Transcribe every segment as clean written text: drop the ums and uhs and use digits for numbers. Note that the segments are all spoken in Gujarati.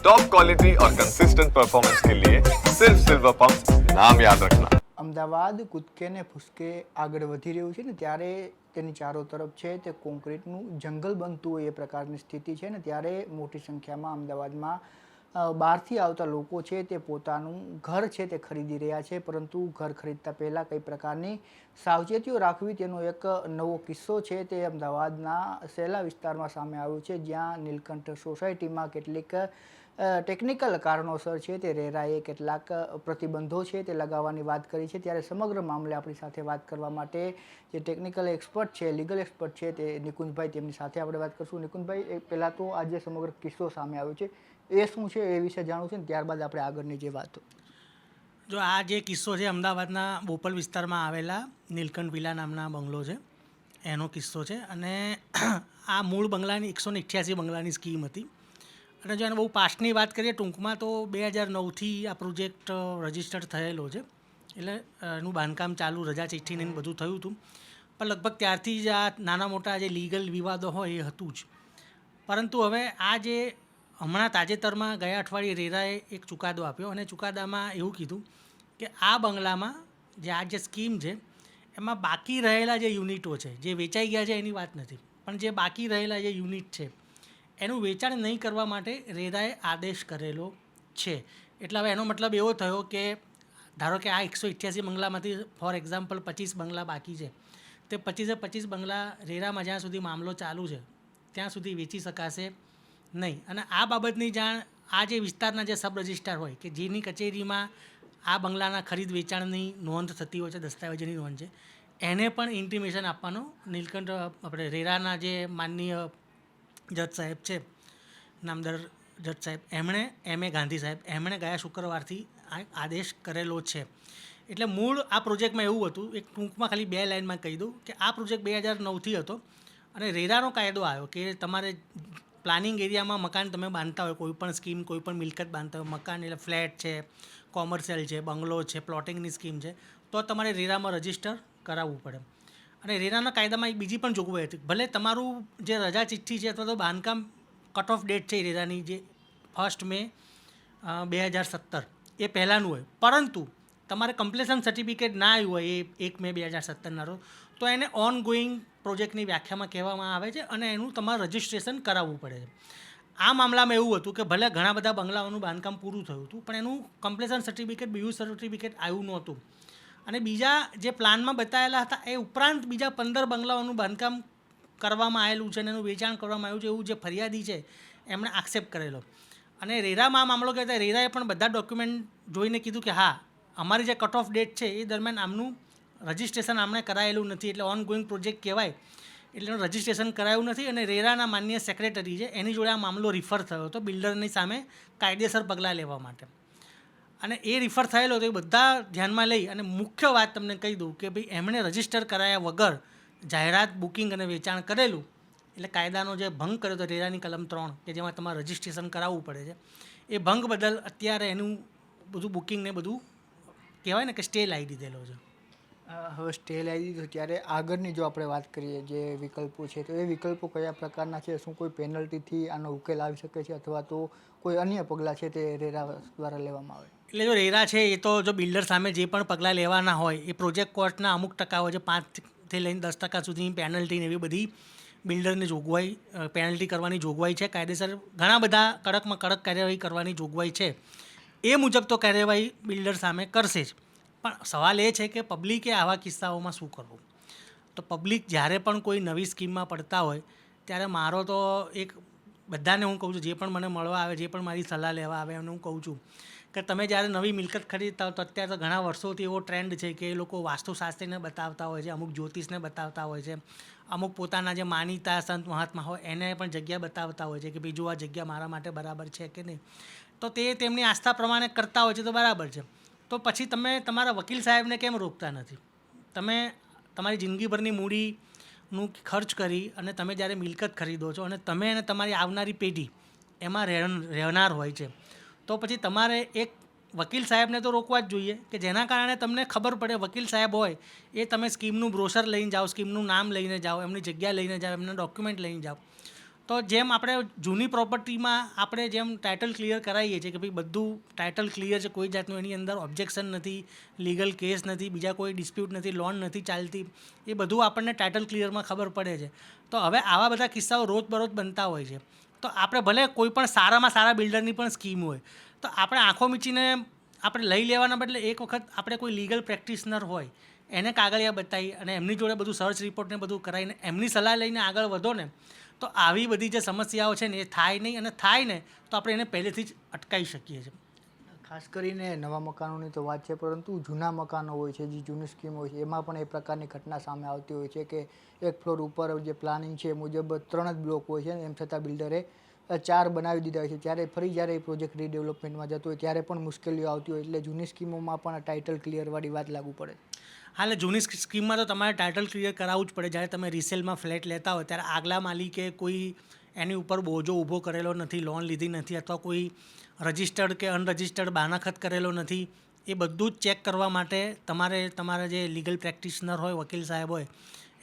टॉप क्वालिटी और कंसिस्टेंट परफॉर्मेंस के लिए सिर्फ सिल्वर पंप नाम याद रखना। અમદાવાદ કૂદકે ને ફૂસકે આગળ વધી રહ્યું છે ને ત્યારે તેની ચારો તરફ છે તે કોન્ક્રીટનું જંગલ બનતું હોય એ પ્રકારની સ્થિતિ છે ને ત્યારે મોટી સંખ્યામાં અમદાવાદમાં બહારથી આવતા લોકો છે તે પોતાનું ઘર છે તે ખરીદી રહ્યા છે, પરંતુ ઘર ખરીદતા પહેલાં કઈ પ્રકારની સાવચેતીઓ રાખવી તેનો એક નવો કિસ્સો છે તે અમદાવાદના સેલા વિસ્તારમાં સામે આવ્યો છે, જ્યાં નીલકંઠ સોસાયટીમાં કેટલીક ટેકનિકલ કારણોસર છે તે રેરાએ કેટલાક પ્રતિબંધો છે તે લગાવવાની વાત કરી છે। ત્યારે સમગ્ર મામલે આપણી સાથે વાત કરવા માટે જે ટેકનિકલ એક્સપર્ટ છે, લીગલ એક્સપર્ટ છે તે નિકુંજભાઈ, તેમની સાથે આપણે વાત કરીશું। નિકુંજભાઈ, પહેલાં તો આ જે સમગ્ર કિસ્સો સામે આવ્યો છે એ શું છે એ વિશે જાણવું છે ને ત્યારબાદ આપણે આગળની જે વાતો। જો આ જે કિસ્સો છે અમદાવાદના બોપલ વિસ્તારમાં આવેલા નીલકંઠ વિલા નામના બંગલો છે એનો કિસ્સો છે, અને આ મૂળ બંગલાની 188 બંગલાની સ્કીમ હતી। અને જો એને બહુ પાસ્ટની વાત કરીએ ટૂંકમાં તો 2009થી આ પ્રોજેક્ટ રજિસ્ટર્ડ થયેલો છે, એટલે એનું બાંધકામ ચાલુ, રજા ચિઠ્ઠીને બધું થયું હતું, પણ લગભગ ત્યારથી જ આ નાના મોટા જે લીગલ વિવાદો હોય એ હતું જ। પરંતુ હવે આ જે હમણાં તાજેતરમાં ગયા અઠવાડિયે રેરાએ એક ચુકાદો આપ્યો, અને ચુકાદામાં એવું કીધું કે આ બંગલામાં જે આ જે સ્કીમ છે એમાં બાકી રહેલા જે યુનિટો છે, જે વેચાઈ ગયા છે એની વાત નથી, પણ જે બાકી રહેલા જે યુનિટ છે એનું વેચાણ નહીં કરવા માટે રેરાએ આદેશ કરેલો છે। એટલે હવે એનો મતલબ એવો થયો કે ધારો કે આ 188 બંગલામાંથી ફોર એક્ઝામ્પલ 25 બંગલા બાકી છે, તે 25 બંગલા રેરામાં જ્યાં સુધી મામલો ચાલુ છે ત્યાં સુધી વેચી શકાશે નહીં। અને આ બાબતની જાણ આ જે વિસ્તારના જે સબ રજિસ્ટ્રાર હોય કે જેની કચેરીમાં આ બંગલાના ખરીદ વેચાણની નોંધ થતી હોય છે, દસ્તાવેજની નોંધ છે, એને પણ ઇન્ટિમેશન આપવાનો નીલકંઠ આપણે રેરાના જે માનનીય જજ સાહેબ છે, નામદાર જજ સાહેબ, એમણે ગાંધી સાહેબ, એમણે ગયા શુક્રવારથી આદેશ કરેલો છે। એટલે મૂળ આ પ્રોજેક્ટમાં એવું હતું, એક ટૂંકમાં ખાલી 2 લાઇનમાં કહી દઉં કે આ પ્રોજેક્ટ 2009થી હતો, અને રેરાનો કાયદો આવ્યો કે તમારે પ્લાનિંગ એરિયામાં મકાન તમે બાંધતા હોય, કોઈ પણ સ્કીમ, કોઈ પણ મિલકત બાંધતા હોય, મકાન એટલે ફ્લેટ છે, કોમર્શિયલ છે, બંગલો છે, પ્લોટિંગની સ્કીમ છે, તો તમારે રેરામાં રજિસ્ટર કરાવવું પડે। અને રેરાના કાયદામાં એક બીજી પણ જોગવાઈ હતી, ભલે તમારું જે રજા ચિઠ્ઠી છે અથવા તો બાંધકામ કટ ઓફ ડેટ છે રેરાની જે 1 મે 2017 એ પહેલાંનું હોય, પરંતુ તમારે કમ્પ્લીશન સર્ટિફિકેટ ના આવ્યું હોય એ 1 મે 2017ના રોજ, તો એને ઓન ગોઈંગ પ્રોજેક્ટની વ્યાખ્યામાં કહેવામાં આવે છે, અને એનું તમારે રજિસ્ટ્રેશન કરાવવું પડે છે। આ મામલામાં એવું હતું કે ભલે ઘણા બધા બંગલાઓનું બાંધકામ પૂરું થયું હતું, પણ એનું કમ્પ્લીશન સર્ટિફિકેટ, બીયુ સર્ટિફિકેટ આવ્યું નહોતું, અને બીજા જે પ્લાનમાં બતાવેલા હતા એ ઉપરાંત બીજા 15 બંગલાઓનું બાંધકામ કરવામાં આવેલું છે અને એનું વેચાણ કરવામાં આવ્યું છે એવું જે ફરિયાદી છે એમણે આક્ષેપ કરેલો। અને રેરામાં આ મામલો કહેતા રેરાએ પણ બધા ડોક્યુમેન્ટ જોઈને કીધું કે હા, અમારી જે કટ ઓફ ડેટ છે એ દરમિયાન આમનું રજિસ્ટ્રેશન આમણે કરાયેલું નથી, એટલે ઓન ગોઈંગ પ્રોજેક્ટ કહેવાય, એટલે એનું રજિસ્ટ્રેશન કરાયું નથી। અને રેરાના માનનીય સેક્રેટરી છે એની જોડે આ મામલો રિફર થયો હતો બિલ્ડરની સામે કાયદેસર પગલાં લેવા માટે, અને એ રિફર થયેલો તો એ બધા ધ્યાનમાં લઈ અને મુખ્ય વાત તમને કહી દઉં કે ભાઈ એમણે રજિસ્ટર કરાયા વગર જાહેરાત, બુકિંગ અને વેચાણ કરેલું, એટલે કાયદાનો જે ભંગ કર્યો હતો રેરાની કલમ 3 કે જેમાં તમારે રજિસ્ટ્રેશન કરાવવું પડે છે, એ ભંગ બદલ અત્યારે એનું બધું બુકિંગ ને બધું કહેવાય ને કે સ્ટે લાવી દીધેલો છે। હવે સ્ટે લાવી દીધો, ત્યારે આગળની જો આપણે વાત કરીએ જે વિકલ્પો છે તો એ વિકલ્પો કયા પ્રકારના છે? શું કોઈ પેનલ્ટીથી આનો ઉકેલ આવી શકે છે, અથવા તો કોઈ અન્ય પગલાં છે તે રેરા દ્વારા લેવામાં આવે? એટલે જો રેરા છે એ તો જો બિલ્ડર સામે જે પણ પગલાં લેવાના હોય એ પ્રોજેક્ટ કોસ્ટના અમુક ટકા હોય છે, 5થી લઈને 10% સુધીની પેનલ્ટી ને એવી બધી બિલ્ડરની જોગવાઈ, પેનલ્ટી કરવાની જોગવાઈ છે, કાયદેસર ઘણા બધા કડકમાં કડક કાર્યવાહી કરવાની જોગવાઈ છે, એ મુજબ તો કાર્યવાહી બિલ્ડર સામે કરશે જ। પણ સવાલ એ છે કે પબ્લિકે આવા કિસ્સાઓમાં શું કરવું? તો પબ્લિક જ્યારે પણ કોઈ નવી સ્કીમમાં પડતા હોય ત્યારે મારો તો એક બધાને હું કહું છું, જે પણ મને મળવા આવે, જે પણ મારી સલાહ લેવા આવે એમને હું કહું છું કે તમે જ્યારે નવી મિલકત ખરીદતા હો તો અત્યારે તો ઘણા વર્ષોથી એવો ટ્રેન્ડ છે કે એ લોકો વાસ્તુશાસ્ત્રીને બતાવતા હોય છે, અમુક જ્યોતિષને બતાવતા હોય છે, અમુક પોતાના જે માનીતા સંત મહાત્મા હોય એને પણ જગ્યા બતાવતા હોય છે કે બીજું આ જગ્યા મારા માટે બરાબર છે કે નહીં, તો તે તેમની આસ્થા પ્રમાણે કરતા હોય છે તો બરાબર છે। તો પછી તમે તમારા વકીલ સાહેબને કેમ રોકતા નથી? તમે તમારી જિંદગીભરની મૂડીનું ખર્ચ કરી અને તમે જ્યારે મિલકત ખરીદો છો અને તમે અને તમારી આવનારી પેઢી એમાં રહેનાર હોય છે, તો પછી તમારે એક વકીલ સાહેબને તો રોકવા જ જોઈએ કે જેના કારણે તમને ખબર પડે, વકીલ સાહેબ હોય એ તમે સ્કીમનું બ્રોશર લઈને જાઓ, સ્કીમનું નામ લઈને જાઓ, એમની જગ્યા લઈને જાઓ, એમના ડોક્યુમેન્ટ લઈને જાઓ, તો જેમ આપણે જૂની પ્રોપર્ટીમાં આપણે જેમ ટાઇટલ ક્લિયર કરાવીએ છીએ કે ભાઈ બધું ટાઇટલ ક્લિયર છે, કોઈ જાતનું એની અંદર ઓબ્જેક્શન નથી, લીગલ કેસ નથી, બીજા કોઈ ડિસ્પ્યુટ નથી, લોન નથી ચાલતી, એ બધું આપણને ટાઇટલ ક્લિયરમાં ખબર પડે છે. તો હવે આવા બધા કિસ્સાઓ રોજબરોજ બનતા હોય છે. તો આપણે ભલે કોઈ પણ સારામાં સારા બિલ્ડરની પણ સ્કીમ હોય તો આપણે આંખો મીચીને આપણે લઈ લેવાના બદલે એક વખત આપણે કોઈ લીગલ પ્રેક્ટિશનર હોય એને કાગળિયા બતાવી અને એમની જોડે બધું સર્ચ રિપોર્ટને બધું કરાવીને એમની સલાહ લઈને આગળ વધો ને તો આવી બધી જે સમસ્યાઓ છે ને એ થાય નહીં, અને થાય ને તો આપણે એને પહેલેથી જ અટકાવી શકીએ છીએ. ખાસ કરીને નવા મકાનોની તો વાત છે, પરંતુ જૂના મકાનો હોય છે, જે જૂની સ્કીમ હોય છે, એમાં પણ એ પ્રકારની ઘટના સામે આવતી હોય છે કે એક ફ્લોર ઉપર જે પ્લાનિંગ છે એ મુજબ 3 જ બ્લોક હોય છે, એમ છતાં બિલ્ડરે 4 બનાવી દીધા હોય છે. ત્યારે ફરી જ્યારે એ પ્રોજેક્ટ રીડેવલપમેન્ટમાં જતો હોય ત્યારે પણ મુશ્કેલીઓ આવતી હોય, એટલે જૂની સ્કીમોમાં પણ ટાઇટલ ક્લિયરવાળી વાત લાગુ પડે. હા, એટલે જૂની સ્કીમમાં તો તમારે ટાઇટલ ક્લિયર કરાવવું જ પડે. જ્યારે તમે રિસેલમાં ફ્લેટ લેતા હોય ત્યારે આગલા માલિકે કોઈ એની ઉપર બોજો ઊભો કરેલો નથી, લોન લીધી નથી, અથવા કોઈ રજિસ્ટર્ડ કે અનરજિસ્ટર્ડ બાનાખત કરેલો નથી, એ બધું જ ચેક કરવા માટે તમારા જે લીગલ પ્રેક્ટિશનર હોય, વકીલ સાહેબ હોય,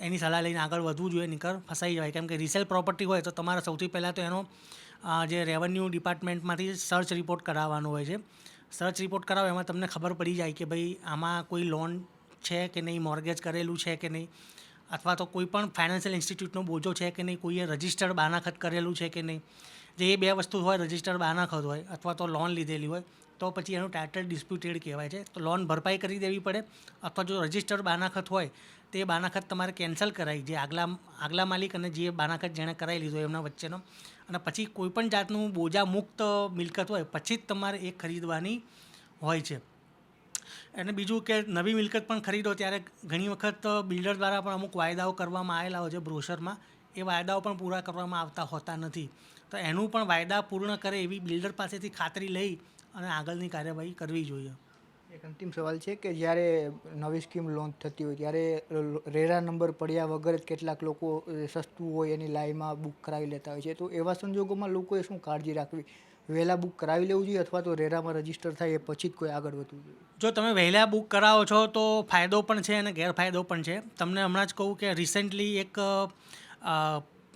એની સલાહ લઈને આગળ વધવું જોઈએ, નહીંતર ફસાઈ જવાય. કેમ કે રિસેલ પ્રોપર્ટી હોય તો તમારે સૌથી પહેલાં તો એનો જે રેવન્યુ ડિપાર્ટમેન્ટમાંથી સર્ચ રિપોર્ટ કરાવવાનો હોય છે. સર્ચ રિપોર્ટ કરાવો એમાં તમને ખબર પડી જાય કે ભાઈ આમાં કોઈ લોન છે કે નહીં, મોર્ગેજ કરેલું છે કે નહીં, અથવા તો કોઈ પણ ફાઇનાન્શિયલ ઇન્સ્ટિટ્યૂટનો બોજો છે કે નહીં, કોઈએ રજિસ્ટર્ડ બાનાખત કરેલું છે કે નહીં. જે એ 2 વસ્તુ હોય, રજિસ્ટર્ડ બાનાખત હોય અથવા તો લોન લીધેલી હોય, તો પછી એનું ટાઇટલ ડિસ્પ્યુટેડ કહેવાય છે. તો લોન ભરપાઈ કરી દેવી પડે, અથવા જો રજિસ્ટર્ડ બાનાખત હોય તે બાનાખત તમારે કેન્સલ કરાવી, જે આગલા માલિક અને જે બાનાખત જેણે કરાવી લીધો એમના વચ્ચેનો, અને પછી કોઈપણ જાતનું બોજા મુક્ત મિલકત હોય પછી જ તમારે એ ખરીદવાની હોય છે. અને બીજું કે નવી મિલકત પણ ખરીદો ત્યારે ઘણી વખત બિલ્ડર દ્વારા પણ અમુક વાયદાઓ કરવામાં આવેલા હોય છે બ્રોશરમાં, એ વાયદાઓ પણ પૂરા કરવામાં આવતા હોતા નથી. તો એનું પણ વાયદા પૂર્ણ કરે એવી બિલ્ડર પાસેથી ખાતરી લઈ અને આગળની કાર્યવાહી કરવી જોઈએ. એક અંતિમ સવાલ છે કે જ્યારે નવી સ્કીમ લોન્ચ થતી હોય ત્યારે રેરા નંબર પડ્યા વગર જ કેટલાક લોકો સસ્તું હોય એની લાઈનમાં બુક કરાવી લેતા હોય છે, તો એવા સંજોગોમાં લોકોએ શું કાળજી રાખવી? વહેલા બુક કરાવી લેવું જોઈએ અથવા તો રેરામાં રજીસ્ટર થાય એ પછી જ કોઈ આગળ વધવું જોઈએ? જો તમે વહેલા બુક કરાવો છો તો ફાયદો પણ છે અને ગેરફાયદો પણ છે. તમને હમણાં જ કહું કે રિસેન્ટલી એક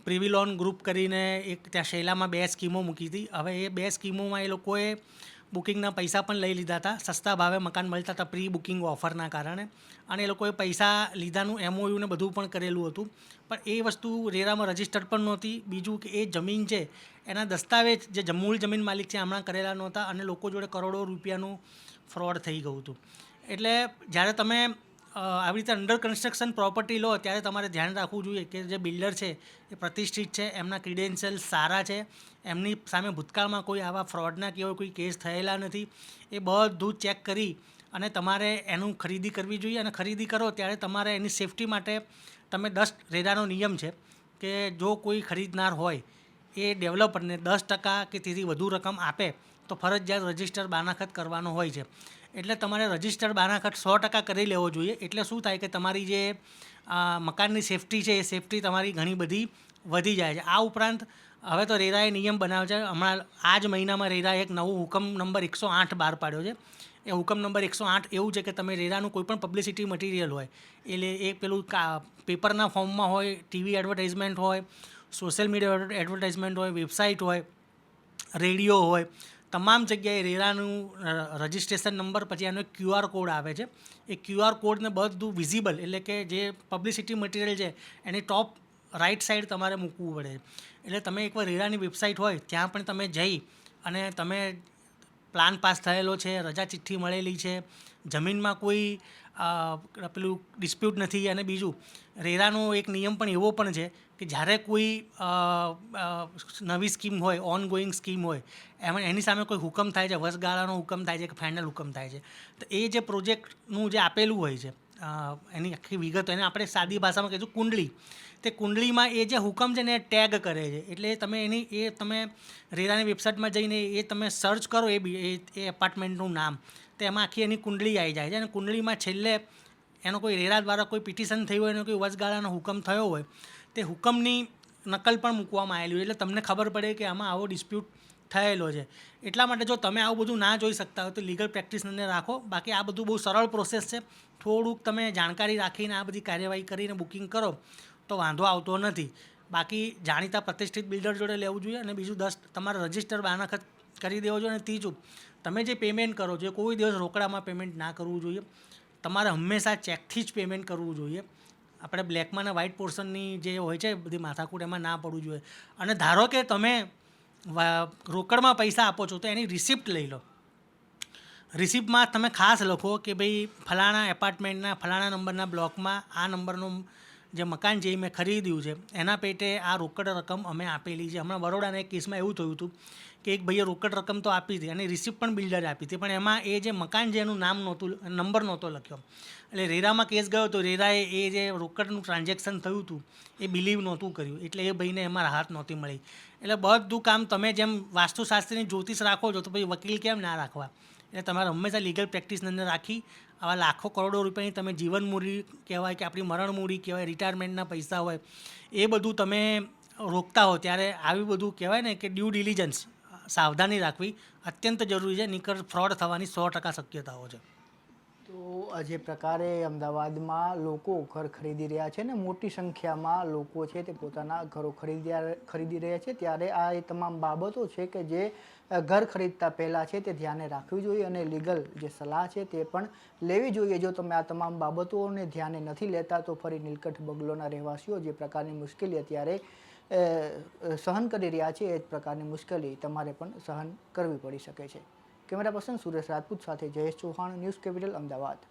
પ્રિવિલોન ગ્રુપ કરીને એક ત્યાં શૈલામાં 2 સ્કીમો મૂકી હતી. હવે એ 2 સ્કીમોમાં એ લોકોએ બુકિંગના પૈસા પણ લઈ લીધા હતા, સસ્તા ભાવે મકાન મળતા હતા પ્રી બુકિંગ ઓફરના કારણે, અને એ લોકોએ પૈસા લીધાનું MOU ને બધું પણ કરેલું હતું, પણ એ વસ્તુ રેરામાં રજિસ્ટર્ડ પણ નહોતી. બીજું કે એ જમીન છે એના દસ્તાવેજ જે મૂળ જમીન માલિક છે હમણાં કરેલા નહોતા, અને લોકો જોડે કરોડો રૂપિયાનું ફ્રોડ થઈ ગયું હતું. એટલે જ્યારે તમે આવી રીતે અંડર કન્સ્ટ્રક્શન પ્રોપર્ટી લો ત્યારે તમારે ધ્યાન રાખવું જોઈએ કે જે બિલ્ડર છે એ પ્રતિષ્ઠિત છે, એમના ક્રિડેન્શિયલ્સ સારા છે, એમની સામે ભૂતકાળમાં કોઈ આવા ફ્રોડના કે કોઈ કેસ થયેલા નથી, એ બધું ચેક કરી અને તમારે એનું ખરીદી કરવી જોઈએ. અને ખરીદી કરો ત્યારે તમારે એની સેફટી માટે તમે 10 રેરાનો નિયમ છે કે જો કોઈ ખરીદનાર હોય એ ડેવલપરને 10% કે તેથી વધુ રકમ આપે તો ફરજિયાત રજિસ્ટર બાનાખત કરવાનો હોય છે. એટલે તમારે રજિસ્ટર્ડ બાનાખત 100% કરી લેવો જોઈએ. એટલે શું થાય કે તમારી જે મકાનની સેફટી છે એ સેફટી તમારી ઘણી બધી વધી જાય છે. આ ઉપરાંત હવે તો રેરાએ નિયમ બનાવ્યો છે, હમણાં આ જ મહિનામાં રેરાએ એક નવું હુકમ નંબર 108 બહાર પાડ્યો છે. એ હુકમ નંબર 108 એવું છે કે તમે રેરાનું કોઈ પણ પબ્લિસિટી મટીરિયલ હોય, એટલે એ પેલું પેપરના ફોર્મમાં હોય, ટીવી એડવર્ટાઇઝમેન્ટ હોય, સોશિયલ મીડિયા એડવર્ટાઇઝમેન્ટ હોય, વેબસાઇટ હોય, રેડિયો હોય, તમામ જગ્યાએ રેરાનું રજિસ્ટ્રેશન નંબર પછી એનો એક QR કોડ આવે છે. એ QR કોડને બધું વિઝિબલ, એટલે કે જે પબ્લિસિટી મટીરિયલ છે એની ટોપ રાઇટ સાઈડ તમારે મૂકવું પડે. એટલે તમે એકવાર રેરાની વેબસાઇટ હોય ત્યાં પણ તમે જઈ અને તમે પ્લાન પાસ થયેલો છે, રજા ચિઠ્ઠી મળેલી છે, જમીનમાં કોઈ પેલું ડિસ્પ્યુટ નથી, અને બીજું રેરાનો એક નિયમ પણ એવો પણ છે કે જ્યારે કોઈ નવી સ્કીમ હોય, ઓન ગોઈંગ સ્કીમ હોય, એની સામે કોઈ હુકમ થાય છે, વચગાળાનો હુકમ થાય છે કે ફાઇનલ હુકમ થાય છે, તો એ જે પ્રોજેક્ટનું જે આપેલું હોય છે એની આખી વિગત, એને આપણે સાદી ભાષામાં કહીશું કુંડળી, તે કુંડળીમાં એ જે હુકમ છે ને એ ટેગ કરે છે. એટલે તમે રેરાની વેબસાઇટમાં જઈને એ તમે સર્ચ કરો એ એપાર્ટમેન્ટનું નામ, તો એમાં આખી એની કુંડળી આવી જાય છે. અને કુંડળીમાં છેલ્લે એનો કોઈ રેરા દ્વારા કોઈ પિટિશન થઈ હોય, એનો કોઈ વચગાળાનો હુકમ થયો હોય, તે હુકમની નકલ પણ મૂકવામાં આવેલી હોય, એટલે તમને ખબર પડે કે આમાં આવો ડિસ્પ્યુટ થયેલો છે. એટલા માટે જો તમે આવું બધું ના જોઈ શકતા હોય તો લીગલ પ્રેક્ટિશનરને રાખો. બાકી આ બધું બહુ સરળ પ્રોસેસ છે, થોડુંક તમે જાણકારી રાખીને આ બધી કાર્યવાહી કરીને બુકિંગ કરો તો વાંધો આવતો નથી. બાકી જાણીતા પ્રતિષ્ઠિત બિલ્ડર જોડે લેવું જોઈએ. અને બીજું 10 તમારે રજિસ્ટર બાનાખત કરી દેવો જોઈએ. અને ત્રીજું, તમે જે પેમેન્ટ કરો છો કોઈ દિવસ રોકડામાં પેમેન્ટ ના કરવું જોઈએ. તમારે હંમેશા ચેકથી જ પેમેન્ટ કરવું જોઈએ. આપણે બ્લેકમાં અને વ્હાઇટ પોર્શનની જે હોય છે બધી માથાકૂટ એમાં ના પડવું જોઈએ. અને ધારો કે તમે રોકડમાં પૈસા આપો છો તો એની રિસિપ્ટ લઈ લો. રિસિપ્ટમાં તમે ખાસ લખો કે ભાઈ ફલાણા એપાર્ટમેન્ટના ફલાણા નંબરના બ્લોકમાં આ નંબરનું જે મકાન છે એ મેં ખરીદ્યું છે, એના પેટે આ રોકડ રકમ અમે આપેલી છે. હમણાં બરોડાના એક કેસમાં એવું થયું હતું કે એક ભાઈએ રોકડ રકમ તો આપી હતી અને રિસિપ્ટ પણ બિલ્ડરે આપી હતી, પણ એમાં એ જે મકાન છે એનું નામ નહોતું, નંબર નહોતો લખ્યો. એટલે રેરામાં કેસ ગયો તો રેરાએ એ જે રોકડનું ટ્રાન્ઝેક્શન થયું હતું એ બિલીવ નહોતું કર્યું, એટલે એ ભાઈને એમાં રાહત નહોતી મળી. એટલે બધું કામ તમે જેમ વાસ્તુશાસ્ત્રની જ્યોતિષ રાખો છો તો પછી વકીલ કેમ ના રાખવા. એટલે તમારે હંમેશા લીગલ પ્રેક્ટિસની અંદર રાખી આવા લાખો કરોડો રૂપિયાની તમે જીવન મૂડી કહેવાય કે આપણી મરણ મૂડી કહેવાય, રિટાયરમેન્ટના પૈસા હોય એ બધું તમે રોકતા હો ત્યારે આવી બધું કહેવાય ને કે ડ્યુ ડિલિજન્સ સાવધાની રાખવી અત્યંત જરૂરી છે. નીકળ ફ્રોડ થવાની 100% શક્યતાઓ છે. તો જે પ્રકારે અમદાવાદમાં લોકો ઘર ખરીદી રહ્યા છે ને મોટી સંખ્યામાં લોકો છે તે પોતાના ઘરો ખરીદી રહ્યા છે, ત્યારે આ એ તમામ બાબતો છે કે જે ઘર ખરીદતા પહેલાં છે તે ધ્યાને રાખવી જોઈએ અને લીગલ જે સલાહ છે તે પણ લેવી જોઈએ. જો તમે આ તમામ બાબતોને ધ્યાને નથી લેતા તો ફરી નીલકંઠ બંગલોના રહેવાસીઓ જે પ્રકારની મુશ્કેલી અત્યારે સહન કરી રહ્યા છે એ જ પ્રકારની મુશ્કેલી તમારે પણ સહન કરવી પડી શકે છે. કેમેરા પર્સન સુરેશ રાજપૂત સાથે જયેશ ચૌહાણ, ન્યૂઝ કેપિટલ, અમદાવાદ.